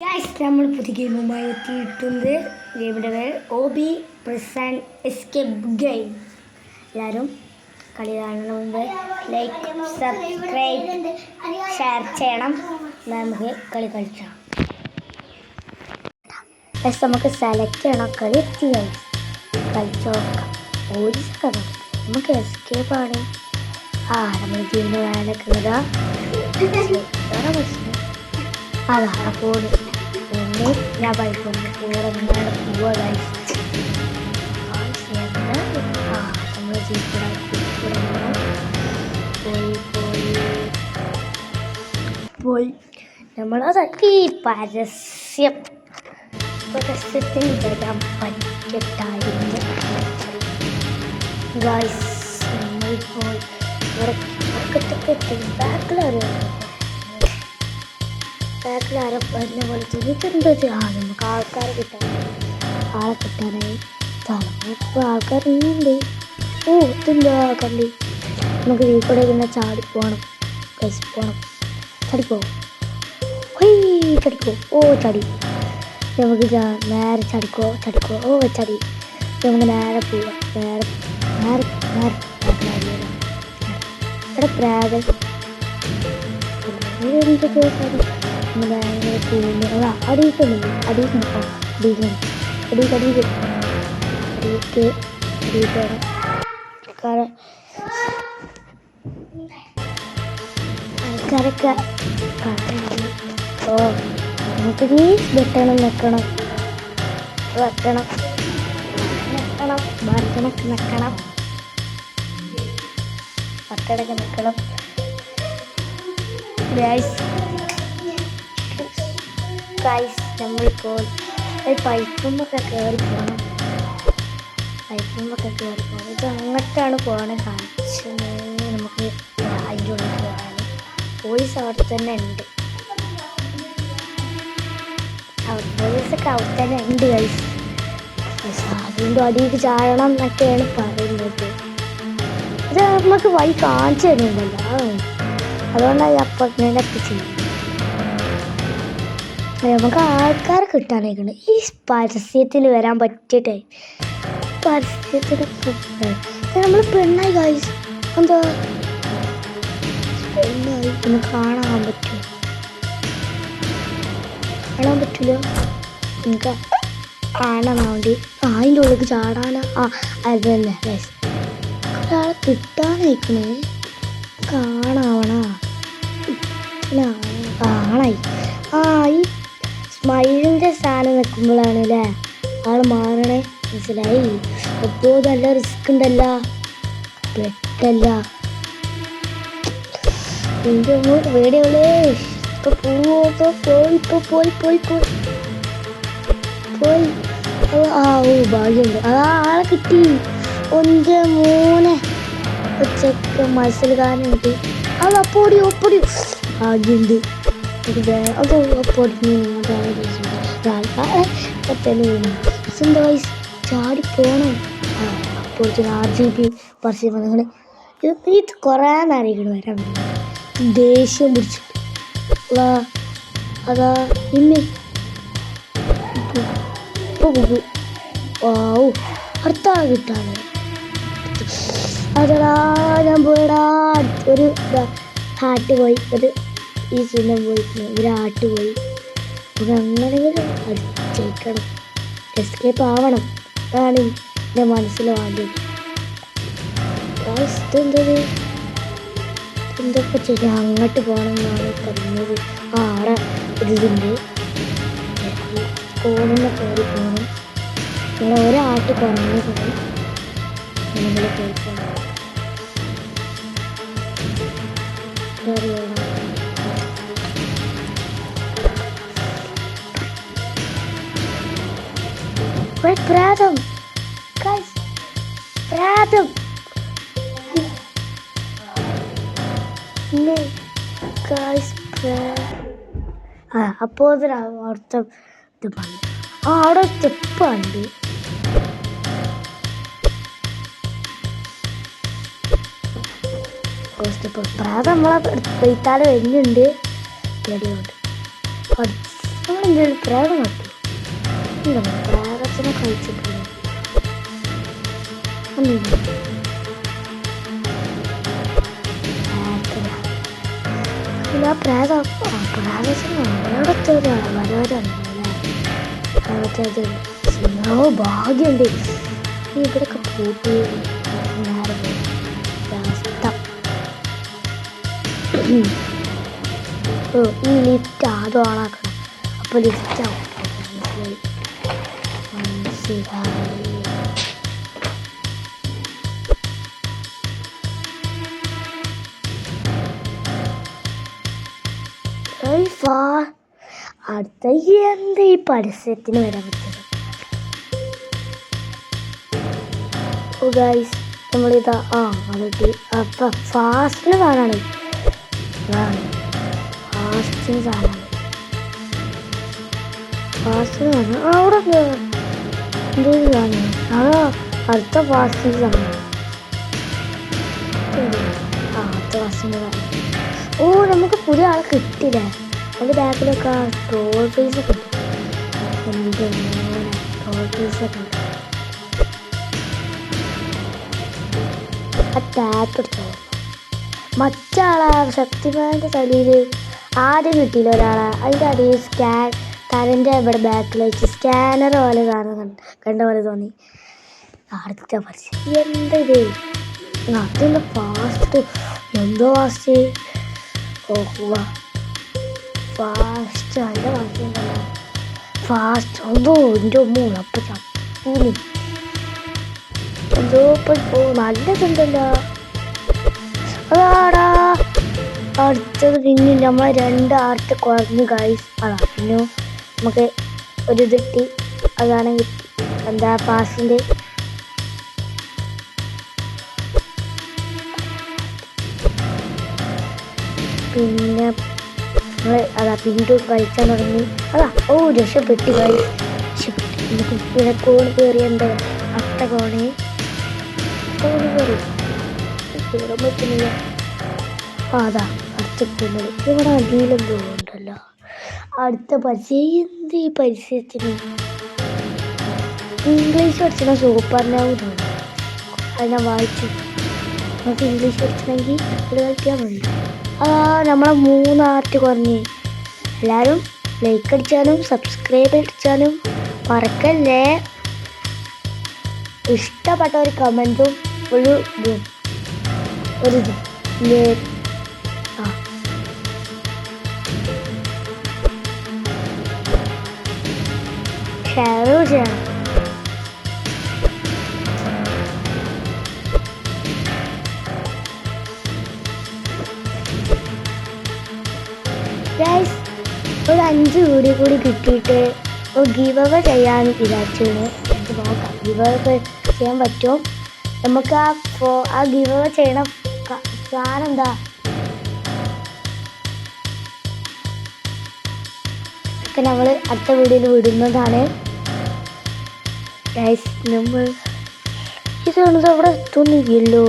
നമ്മൾ പുതിയ ഗെയിമുമായി എത്തിയിട്ടുണ്ട്. ഗെയിമിൻ്റെ പേര് OB Prison Escape ഗെയിം. എല്ലാവരും കളി കാണുന്ന മുമ്പ് ലൈക്ക്, സബ്സ്ക്രൈബ്, ഷെയർ ചെയ്യണം. നമുക്ക് കളി കളിക്കാം. നമുക്ക് സെലക്ട് ചെയ്യണം. കളി എത്തി കളിച്ചു നോക്കാം. ഒരു സെക്കൻഡ് നമുക്ക് എസ്കേപ്പ് ആണ്. നമ്മൾ ചെയ്യുന്ന വേനക്കുന്നതാ അതാണ് പോണ്. പിന്നെ ഞാൻ ബൈക്കൊന്ന് കൂടെ നിങ്ങളുടെ പോവുക നമ്മൾ ജീപ്പിടെ പോയി നമ്മളത് ഈ പരസ്യത്തിൽ വരാൻ പറ്റിയിട്ടായിരുന്നു ഗൈസ്. നമ്മളിപ്പോൾ ഉറക്കത്തൊക്കെ എത്തി. ബാക്കിലാരും വരുന്ന പോലെ തോന്നിയിട്ടുണ്ടോ? നമുക്ക് ആൾക്കാരെ ആളെ കിട്ടാനായി ഇപ്പോൾ ആൾക്കാരുണ്ട്. ഒത്തുണ്ടോ കണ്ടി? നമുക്ക് വീട്ടിൽ ഇങ്ങനെ ചാടിപ്പോണം. പോകണം. ചടിക്കോ ചടി. നമുക്ക് നേരെ ചടിക്കോ. ചടി. നമുക്ക് നേരെ പോവാം. നേരെ ഇവിടെ പ്രാഗൽ ആൾക്കാരൊക്കെ നമുക്ക് വെട്ടണം നിൽക്കണം. നമ്മളിപ്പോൾ പൈപ്പുമൊക്കെ കയറി പോകണം. ഇത് അങ്ങോട്ടാണ് പോകണേ. കാണിച്ച് നമുക്ക് അതിൻ്റെ ഉള്ളിൽ കയറാൻ പോലീസ് അവിടെ തന്നെ ഉണ്ട്. പോലീസൊക്കെ അവിടെ തന്നെ ഉണ്ട് ഗൈസ്. അതിൻ്റെ അടിയിൽ ചാടണം എന്നൊക്കെയാണ് പറയുന്നത്. ഇത് നമുക്ക് വഴി കാണിച്ചു തരുന്നുണ്ടല്ലോ. അതുകൊണ്ടാണ് അപ്പത്തിനൊക്കെ ചെയ്യുന്നത്. നമുക്ക് ആൾക്കാരെ കിട്ടാനായിട്ടുണ്ട്. ഈ പരസ്യത്തിൽ വരാൻ പറ്റിയിട്ടേ പരസ്യത്തിൽ നമ്മൾ പെണ്ണായി ഗൈസ്. എന്താ പെണ്ണായി നമുക്ക് കാണാൻ പറ്റില്ല. നമുക്ക് കാണാൻ വേണ്ടി അതിൻ്റെ ഉള്ളിൽ ചാടാനാ. അത് തന്നെ ഗൈസ്. ഒരാളെ കിട്ടാനായിക്കണേ. കാണാവണാ കാണായി. ഈ സ്മൈലിൻ്റെ സാധനം നിൽക്കുമ്പോഴാണ് അല്ലേ ആൾ മാറണേ. മനസ്സിലായി. അപ്പോൾ നല്ല റിസ്ക് ഉണ്ടല്ലോ. പെട്ടല്ല എൻ്റെ വീഡിയോയിലേ പോയി. ഭാഗ്യമുണ്ട്. ആളെ കിട്ടി. ഒൻ്റെ മോനെ ഉച്ചക്ക് മത്സരക്കാരനുണ്ട്. അത് അപ്പോടി ഭാഗ്യമുണ്ട്. ചാടി പോണം. അപ്പോഴത്തേന് RGB പരസ്യം വന്നു. ഇത് കുറേ നേരം വരാൻ ദേഷ്യം പിടിച്ചിട്ട് അതാ ഇന്ന് അടുത്ത ആൾ കിട്ടാണ്. അതടാ ഞാൻ പോയടാ. ഒരു ഹാട്ട് പോയി. ഈ ചിഹ്നം പോയി. ഒരാട്ട് പോയി. അങ്ങനെങ്കിലും അടിച്ചേക്കണം. എസ്കേപ്പ് ആവണം. അതാണ് എൻ്റെ മനസ്സിൽ വേണ്ടത്. എന്തൊക്കെ ചെയ്യാം. അങ്ങോട്ട് പോകണം എന്നാണ് പറഞ്ഞത്. ആടെ ഒരിതുണ്ട്. കോണിന്ന് കയറി പോകണം. നിങ്ങൾ ഒരാട്ട് കുറഞ്ഞു പോയി നിങ്ങൾ കയറി പോകണം. കയറി പോകണം. പ്രാതം അപ്പോൾ അവിടുത്തെ ഇത് പറഞ്ഞു. അവിടെ സ്റ്റെപ്പുണ്ട്. പ്രാതം നമ്മളെ പെയ്ത്താല് വരുന്നുണ്ട്. പേടിയുണ്ട്. നമ്മളെന്തെങ്കിലും പ്രേതം കണ്ടു. എന്താണ് പ്രേതത്തിനെ കഴിച്ചിട്ടില്ല. ആ പ്രേതം പ്രേതത്തിന് എവിടത്തെ വരവരാണ് ഭാഗ്യമുണ്ട്. ഇവിടൊക്കെ പൂട്ടി ഈ ലിഫ്റ്റ് ആദ്യം ഓണാക്കണം. അപ്പോൾ ലിഫ്റ്റ് ആവും. മനസ്സിലായി. അടുത്ത എന്താ ഈ പരസ്യത്തിന് വരാൻ പറ്റുന്നത്? ഓ ഗൈസ്, നമ്മളിതാ അതൊക്കെ അപ്പം ഫാസ്റ്റിന് സാധനമാണ്. ഫാസ്റ്റിന് സാധനമാണ്. ഫാസ്റ്റിന് സാധനം അവിടെ എന്തൊരു സാധനമാണ്. അടുത്ത ഫാസ്റ്റിന് സാധനം. അടുത്ത ഫാസ്റ്റിന് സാധനം. ഓ, നമുക്ക് പുതിയ ആളെ കിട്ടിയില്ലേ? അതിൻ്റെ ബാക്കിലൊക്കെ ട്രോൾ ഫേസൊക്കെ ഉണ്ട്. എൻ്റെ ട്രോൾ ഫേസൊക്കെ ഉണ്ട്. ആ ടാപ്പ് എടുത്തോ. മറ്റാളാ ശക്തിമാൻ്റെ തലയിൽ ആദ്യം കിട്ടിയില്ല ഒരാളെ. അതിൻ്റെ അടിയിൽ തലൻ്റെ ഇവിടെ ബാക്കിൽ വെച്ച് സ്കാനർ പോലെ കാണാൻ കണ്ട പോലെ തോന്നി. അടുത്ത പറിച്ച് എന്തത്? അതെന്താ ഫാസ്റ്റ്? എന്തോ ഫാസ്റ്റ്? ഓഹ് ഫാസ്റ്റ് നല്ല ഫാസ്റ്റ് ഉണ്ടല്ലോ. ഫാസ്റ്റ് എന്തോ എൻ്റെ മൂന്നപ്പം ചപ്പൂലി എന്തോ ഇപ്പോൾ നല്ലതുണ്ടല്ലോ. അതാടാ അടുത്തത്. പിന്നെ നമ്മൾ 2 ആർട്ട് കുറഞ്ഞു ഗൈസ്. പിന്നെ നമുക്ക് ഒരു കിട്ടി. അതാണ് കിട്ടി. എന്താ ഫാസ്റ്റിൻ്റെ പിന്നെ പിന്നീട് കളിക്കാൻ തുടങ്ങി. രക്ഷപ്പെട്ടി ഗൈസ്. കുട്ടികളെ കോണ് കയറി. എന്താ അട്ട കോണ് കയറി കയറാൻ പറ്റുന്നില്ല. അടുത്ത കുമ്മളി ഇവിടെ അടിയിലെന്തോ ഉണ്ടല്ലോ. അടുത്ത പരസ്യം. എന്ത് ഈ പരസ്യത്തിന്? ഇംഗ്ലീഷ് പഠിച്ചാൽ സൂപ്പറിനാവും തോന്നുന്നു. അത് ഞാൻ വായിച്ചു. നമുക്ക് ഇംഗ്ലീഷ് പഠിച്ചണമെങ്കിൽ ഇത് കളിക്കാൻ മതി. നമ്മളെ 3 ആർട്ട് കുറഞ്ഞ്. എല്ലാവരും ലൈക്ക് അടിച്ചാലും സബ്സ്ക്രൈബ് അടിച്ചാലും മറക്കല്ലേ. ഇഷ്ടപ്പെട്ട ഒരു കമൻറ്റും ഇതും ഷെയർ ചെയ്യണം. ഗൈസ്, ഒരു 5 വീഡിയോ കൂടി കിട്ടിയിട്ട് ഒരു ഗിവ് അവേ ചെയ്യാൻ വിചാരിച്ചിരുന്നു. എനിക്ക് നോക്കാം ഗിവ് അവേ ചെയ്യാൻ പറ്റുമോ. നമുക്ക് ആ ഗിവ് അവേ ചെയ്യണ സാധനം എന്താ ഒക്കെ നമ്മൾ അടുത്ത വീഡിയോയിൽ വിടുന്നതാണ് ഗൈസ്. നമ്മൾ ഇതാണത് അവിടെ എത്തുന്നില്ലല്ലോ.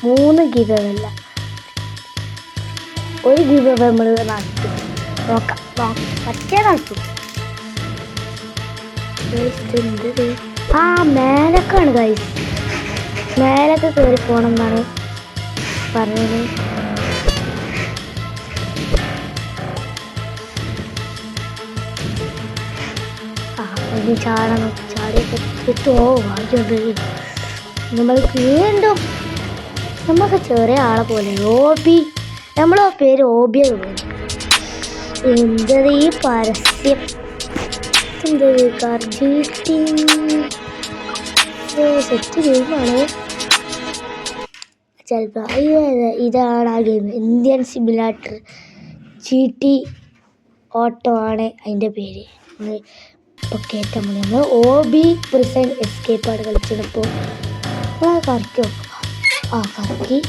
3 ഗിവ് അവേ അല്ല, ഒരു ഗിവ് അവേ നമ്മൾ നടത്തും. നോക്കാം പറ്റേ നടത്തും. മേലൊക്കെയാണ് ഗൈസ്. മേലൊക്കെ കയറി പോകണം എന്നാണ് പറഞ്ഞത്. ചാടണം. ചാടിയൊക്കെ ഭാഗ്യമുണ്ട്. നമ്മൾ വീണ്ടും നമുക്ക് ചെറിയ ആളെ പോലെ ഓബി. നമ്മളെ പേര് ഓബിയ. എന്തത് ഈ പരസ്യം? എന്തത് സെറ്റ് ഗെയിമാണ് ചിലപ്പോൾ. ഇതാണ് ആ game. Indian simulator GT auto ആണ് അതിൻ്റെ പേര്. ഇപ്പോൾ കയറ്റാൻ മതി. നമ്മൾ OB പ്രിസൺ എസ്കേപ്പാണ് കളിച്ചപ്പോൾ കറക്കി നോക്കാം. കറക്കി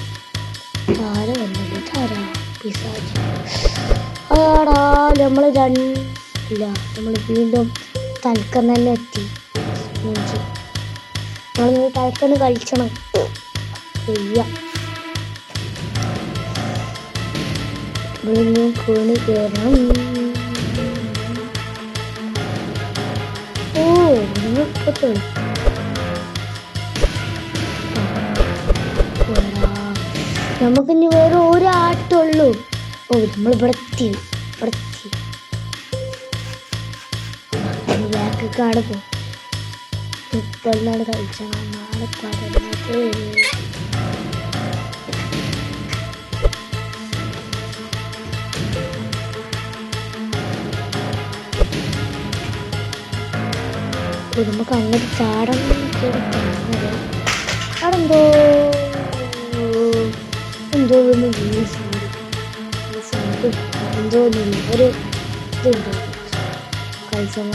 താരം വന്നത് താരാ പിസാച്. നമ്മൾ ഇല്ല, നമ്മൾ വീണ്ടും തൽക്കം തന്നെ എത്തി. നമ്മൾ തൽക്കന്ന് കളിച്ചണം. ഇവിടുന്ന് കോണി കയറണം. ഓ ഇപ്പത്തുള്ളൂ. നമുക്കിനി വേറെ ഒരു ആട്ടുള്ളൂ. ഓ നമ്മൾ വൃത്തി ബാക്കൊക്കെ പോകും. ഇപ്പോഴാണ് കളിച്ചാൽ നാളെ പറഞ്ഞത്. നമുക്ക് അങ്ങോട്ട് ചാടം അവിടെന്തോ എന്തോ ഒന്ന് എന്തോ ഒരു ഇതുണ്ട്. കളിച്ചാൽ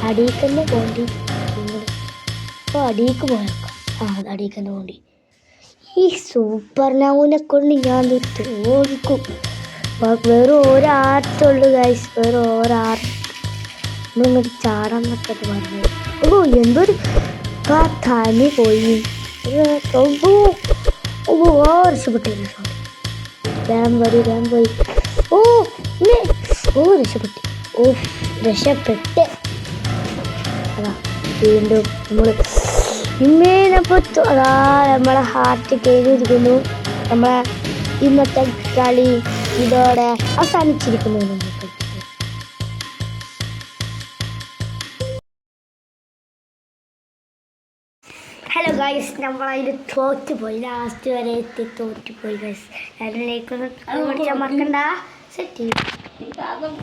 അടിയിക്കന്നെ പോണ്ടി. അപ്പോൾ അടിയിക്ക് പോയേക്കാം. അത് അടിയിക്കന്നെ പോണ്ടി. ഈ സൂപ്പർ നൗനെ കൊണ്ട് ഞാൻ തോൽക്കും. വേറെ ഒരാർട്ടുള്ളൂ ഗൈസ്. വേറെ ഒരാർട്ട് നമ്മളിങ്ങോട്ട് ചാടാന്നൊക്കെ പറഞ്ഞു. ഓ എന്തൊരു തനി പോയി. രക്ഷപ്പെട്ടില്ല. വേഗം പോയി. ഓ രക്ഷപ്പെട്ടു. ഓ രക്ഷപ്പെട്ട്. അതാ വീണ്ടും നമ്മൾ ഇമ്മേനപ്പത്തു. അതാ നമ്മളെ ഹാർട്ട് കയറിയിരിക്കുന്നു. നമ്മളെ ഇന്നത്തെ കളി ഇതോടെ അവസാനിച്ചിരിക്കുന്നു. നമുക്ക് ഹലോ ഗൈസ്, നമ്മളതിൽ തോറ്റുപോയി. ലാസ്റ്റ് വരെ എത്തി തോറ്റുപോയി ഗൈസ്. അതിലേക്ക് മറക്കണ്ട. സെറ്റ് ചെയ്യും.